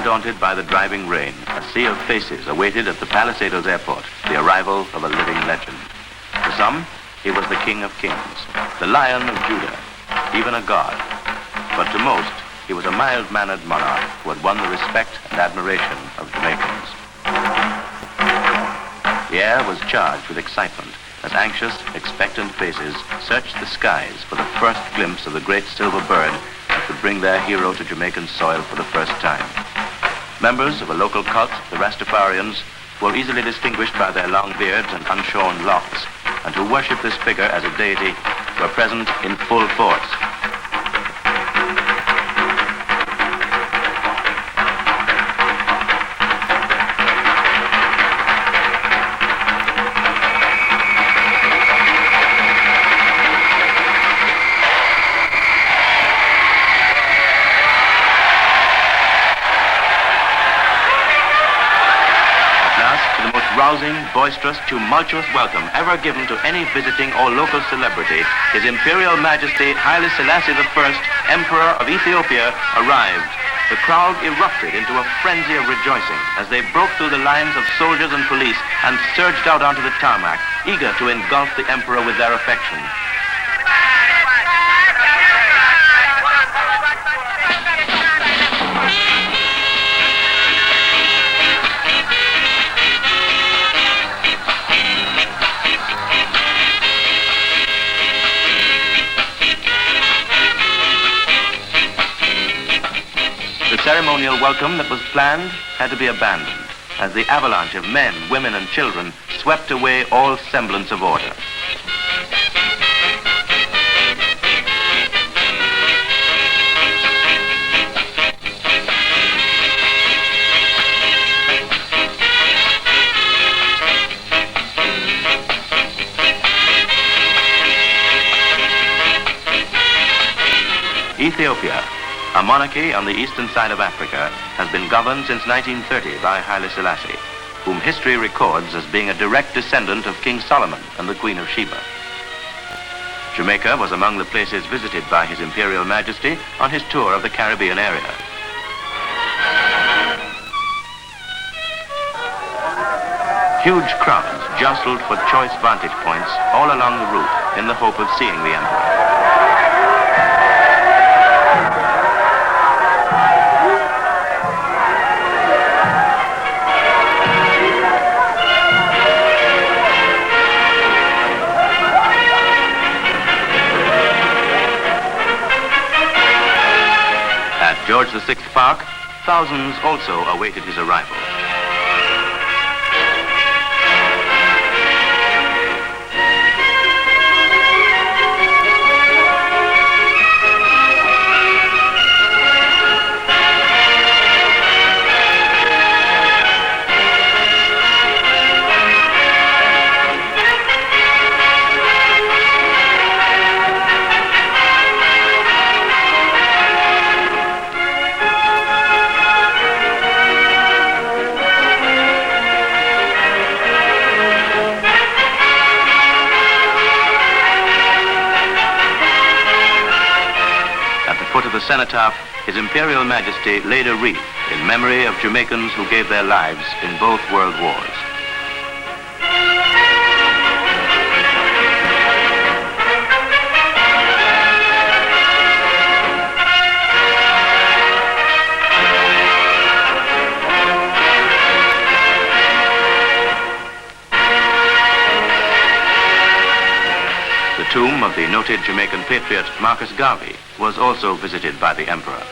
undaunted by the driving rain, a sea of faces awaited at the Palisados airport the arrival of a living legend. To some, he was the King of Kings, the Lion of Judah, even a god. But to most, he was a mild-mannered monarch who had won the respect and admiration of Jamaicans. The air was charged with excitement as anxious, expectant faces searched the skies for the first glimpse of the great silver bird that would bring their hero to Jamaican soil for the first time. Members of a local cult, the Rastafarians, who were easily distinguished by their long beards and unshorn locks, and who worship this figure as a deity, were present in full force. Rousing, boisterous, tumultuous welcome ever given to any visiting or local celebrity, His Imperial Majesty Haile Selassie I, Emperor of Ethiopia, arrived. The crowd erupted into a frenzy of rejoicing as they broke through the lines of soldiers and police and surged out onto the tarmac, eager to engulf the Emperor with their affection. The ceremonial welcome that was planned had to be abandoned as the avalanche of men, women, and children swept away all semblance of order. Ethiopia, a monarchy on the eastern side of Africa, has been governed since 1930 by Haile Selassie, whom history records as being a direct descendant of King Solomon and the Queen of Sheba. Jamaica was among the places visited by His Imperial Majesty on his tour of the Caribbean area. Huge crowds jostled for choice vantage points all along the route in the hope of seeing the Emperor. George VI Park, thousands also awaited his arrival. The cenotaph, His Imperial Majesty laid a wreath in memory of Jamaicans who gave their lives in both world wars. The tomb of the noted Jamaican patriot Marcus Garvey was also visited by the Emperor.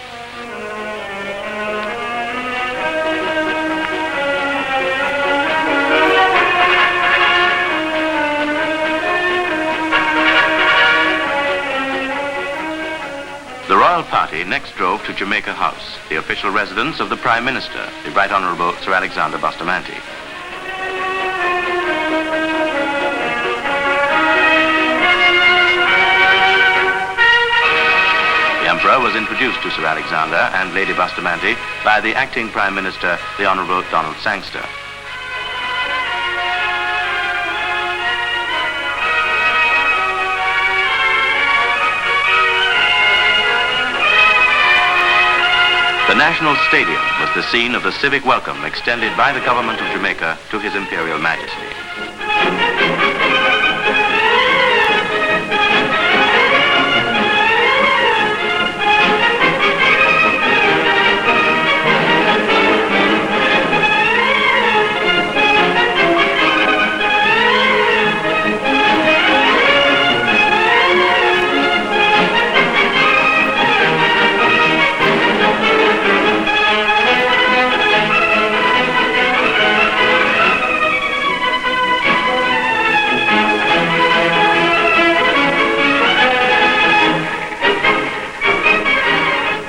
The royal party next drove to Jamaica House, the official residence of the Prime Minister, the Right Honourable Sir Alexander Bustamante. The Emperor was introduced to Sir Alexander and Lady Bustamante by the acting Prime Minister, the Honourable Donald Sangster. The National Stadium was the scene of the civic welcome extended by the government of Jamaica to His Imperial Majesty.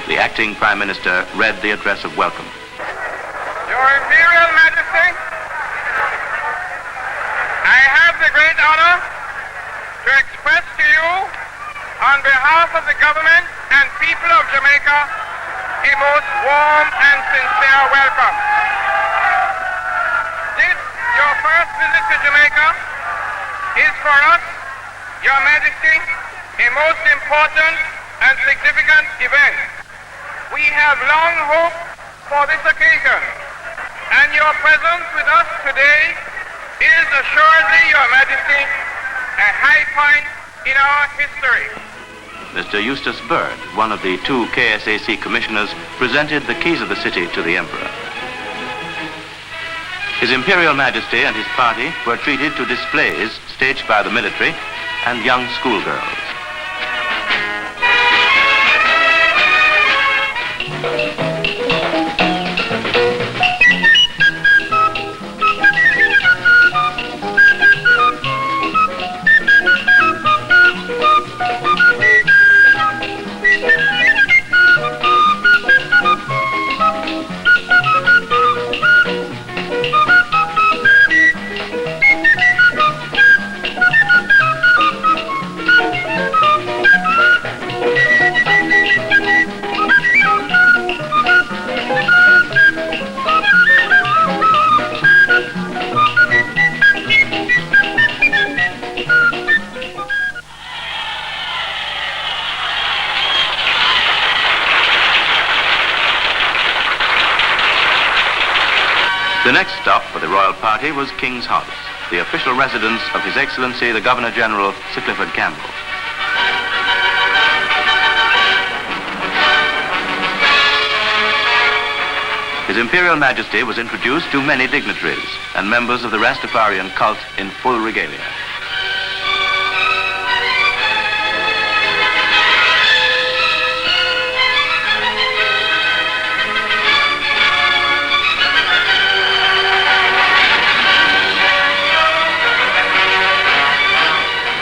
The acting Prime Minister read the address of welcome. Your Imperial Majesty, I have the great honor to express to you, on behalf of the government and people of Jamaica, a most warm and sincere welcome. This, your first visit to Jamaica, is for us, Your Majesty, a most important and significant event. We have long hoped for this occasion, and your presence with us today is assuredly, Your Majesty, a high point in our history. Mr. Eustace Bird, one of the two KSAC commissioners, presented the keys of the city to the Emperor. His Imperial Majesty and his party were treated to displays staged by the military and young schoolgirls. The next stop for the royal party was King's House, the official residence of His Excellency the Governor-General, Sir Clifford Campbell. His Imperial Majesty was introduced to many dignitaries and members of the Rastafarian cult in full regalia.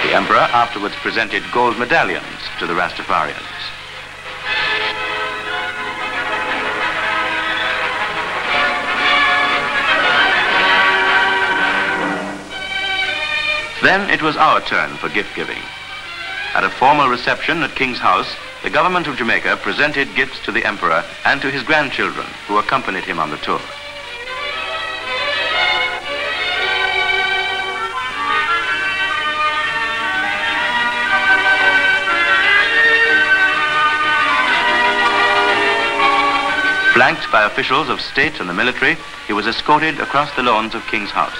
The Emperor afterwards presented gold medallions to the Rastafarians. Then it was our turn for gift-giving. At a formal reception at King's House, the government of Jamaica presented gifts to the Emperor and to his grandchildren who accompanied him on the tour. Flanked by officials of state and the military, he was escorted across the lawns of King's House.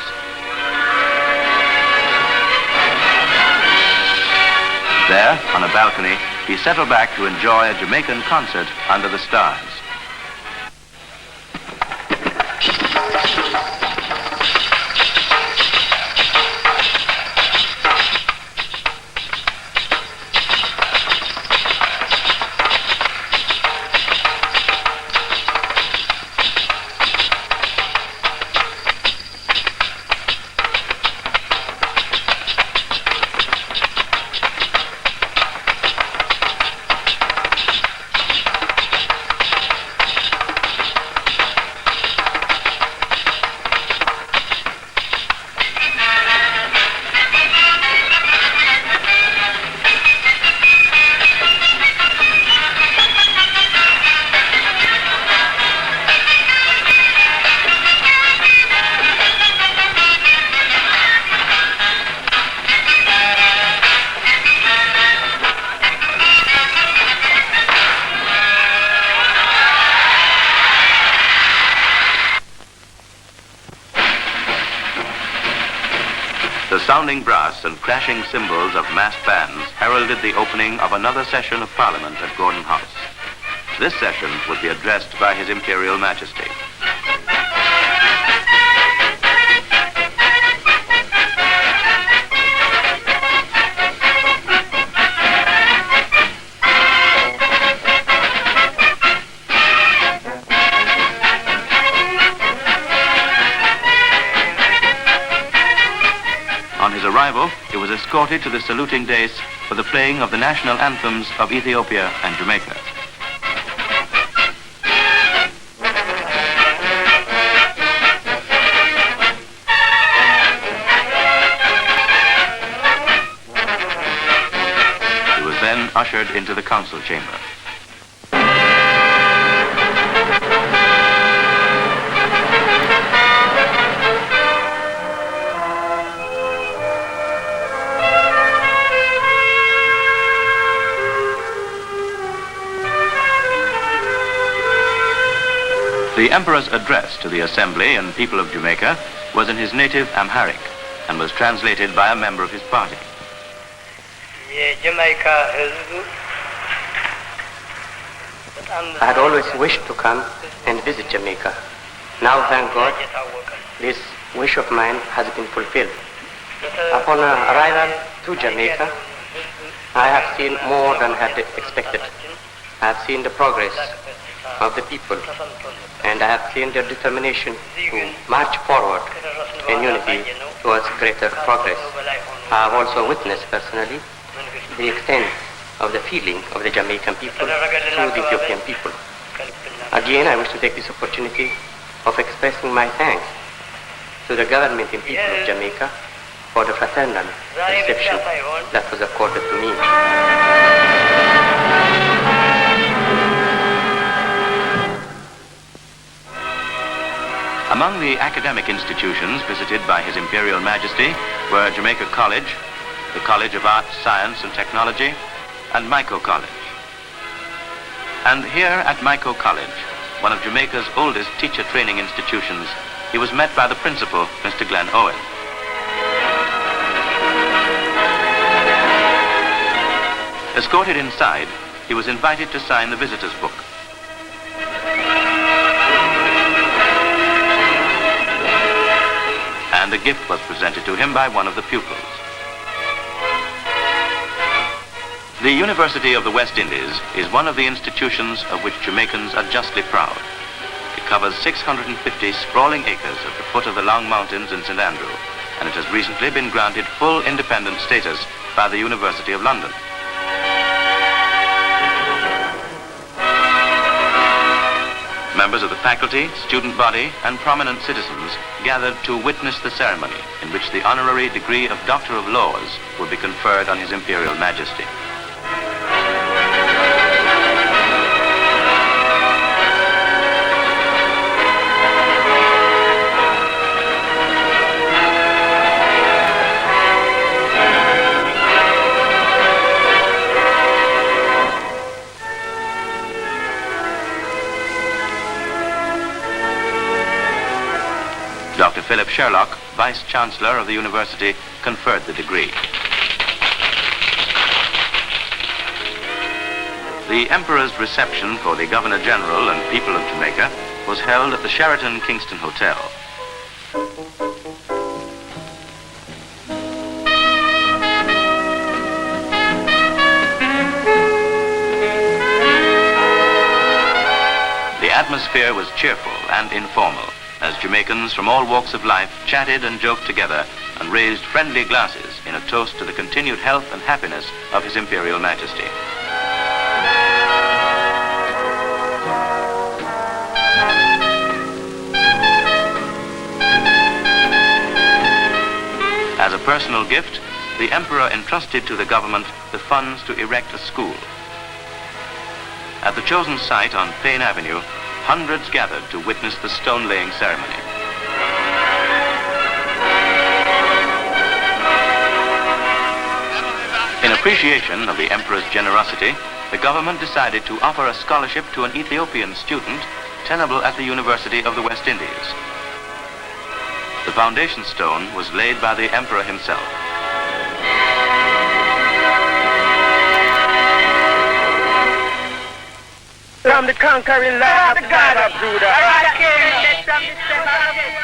There, on a balcony, he settled back to enjoy a Jamaican concert under the stars. pounding brass and crashing cymbals of massed bands heralded the opening of another session of Parliament at Gordon House. This session would be addressed by His Imperial Majesty. On his arrival, he was escorted to the saluting dais for the playing of the national anthems of Ethiopia and Jamaica. He was then ushered into the council chamber. The Emperor's address to the Assembly and people of Jamaica was in his native Amharic and was translated by a member of his party. I had always wished to come and visit Jamaica. Now, thank God, this wish of mine has been fulfilled. Upon arrival to Jamaica, I have seen more than I had expected. I have seen the progress of the people, and I have seen their determination to march forward in unity towards greater progress. I have also witnessed personally the extent of the feeling of the Jamaican people to the Ethiopian people. Again, I wish to take this opportunity of expressing my thanks to the government and people of Jamaica for the fraternal reception that was accorded to me. Among the academic institutions visited by His Imperial Majesty were Jamaica College, the College of Arts, Science and Technology, and Mico College. And here at Mico College, one of Jamaica's oldest teacher training institutions, he was met by the principal, Mr. Glenn Owen. Escorted inside, he was invited to sign the visitor's book. And a gift was presented to him by one of the pupils. The University of the West Indies is one of the institutions of which Jamaicans are justly proud. It covers 650 sprawling acres at the foot of the Long Mountains in St. Andrew, and it has recently been granted full independent status by the University of London. Members of the faculty, student body, and prominent citizens gathered to witness the ceremony in which the honorary degree of Doctor of Laws will be conferred on His Imperial Majesty. Dr. Philip Sherlock, Vice-Chancellor of the University, conferred the degree. The Emperor's reception for the Governor-General and people of Jamaica was held at the Sheraton Kingston Hotel. The atmosphere was cheerful and informal, as Jamaicans from all walks of life chatted and joked together and raised friendly glasses in a toast to the continued health and happiness of His Imperial Majesty. As a personal gift, the Emperor entrusted to the government the funds to erect a school. At the chosen site on Payne Avenue, hundreds gathered to witness the stone-laying ceremony. In appreciation of the Emperor's generosity, the government decided to offer a scholarship to an Ethiopian student tenable at the University of the West Indies. The foundation stone was laid by the Emperor himself. from the conquering land of the God of Judah.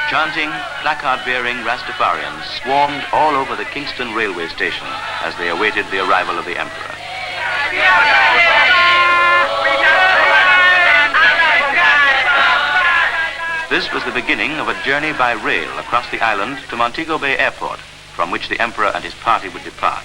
Chanting, placard-bearing Rastafarians swarmed all over the Kingston railway station as they awaited the arrival of the Emperor. This was the beginning of a journey by rail across the island to Montego Bay Airport, from which the Emperor and his party would depart.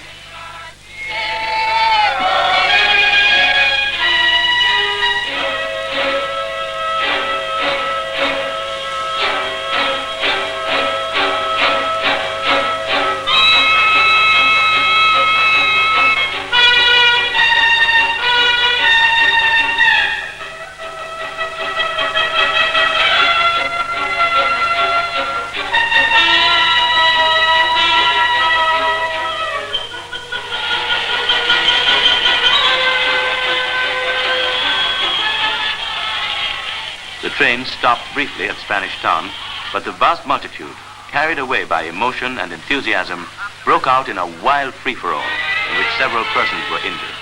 The train stopped briefly at Spanish Town, but the vast multitude, carried away by emotion and enthusiasm, broke out in a wild free-for-all in which several persons were injured.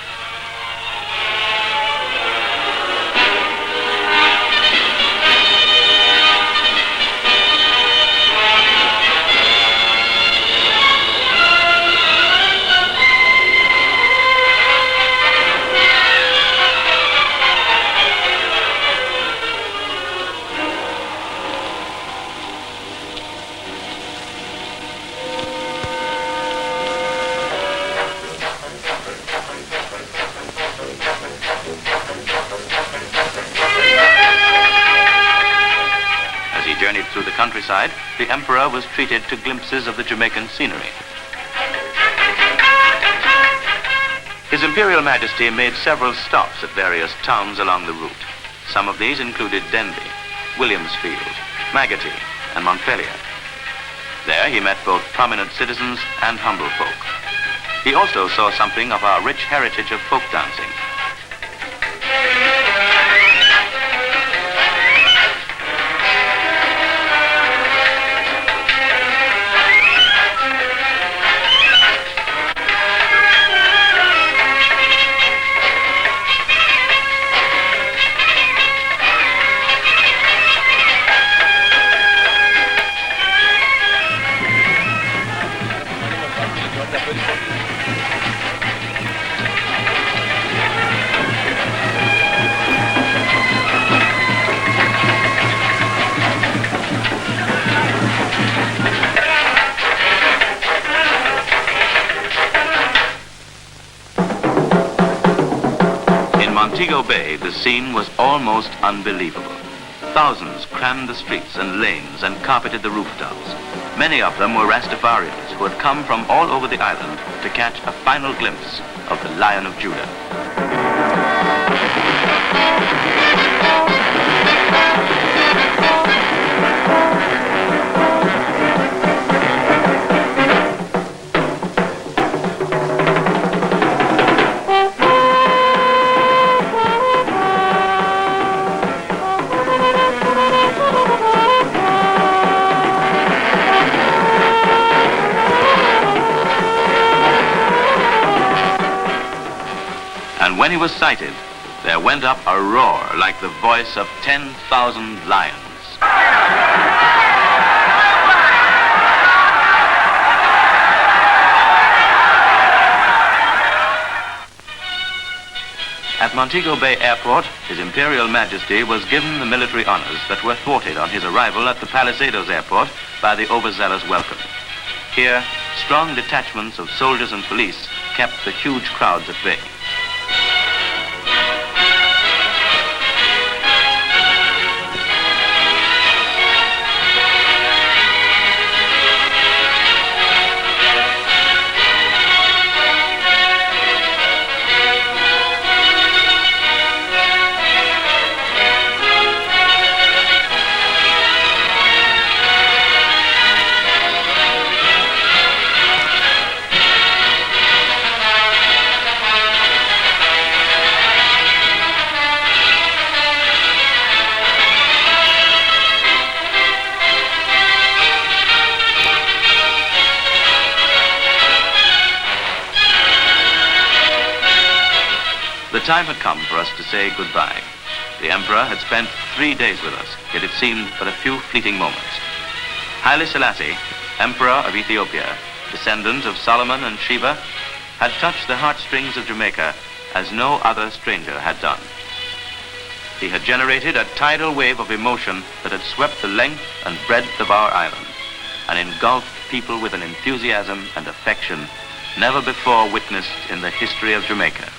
Journeyed through the countryside, the Emperor was treated to glimpses of the Jamaican scenery. His Imperial Majesty made several stops at various towns along the route. Some of these included Denby, Williamsfield, Magatee, and Montpelier. There he met both prominent citizens and humble folk. He also saw something of our rich heritage of folk dancing. Montego Bay, the scene was almost unbelievable. Thousands crammed the streets and lanes and carpeted the rooftops. Many of them were Rastafarians who had come from all over the island to catch a final glimpse of the Lion of Judah. And when he was sighted, there went up a roar like the voice of 10,000 lions. At Montego Bay Airport, His Imperial Majesty was given the military honors that were thwarted on his arrival at the Palisadoes Airport by the overzealous welcome. Here, strong detachments of soldiers and police kept the huge crowds at bay. The time had come for us to say goodbye. The Emperor had spent 3 days with us, yet it seemed but a few fleeting moments. Haile Selassie, Emperor of Ethiopia, descendant of Solomon and Sheba, had touched the heartstrings of Jamaica as no other stranger had done. He had generated a tidal wave of emotion that had swept the length and breadth of our island and engulfed people with an enthusiasm and affection never before witnessed in the history of Jamaica.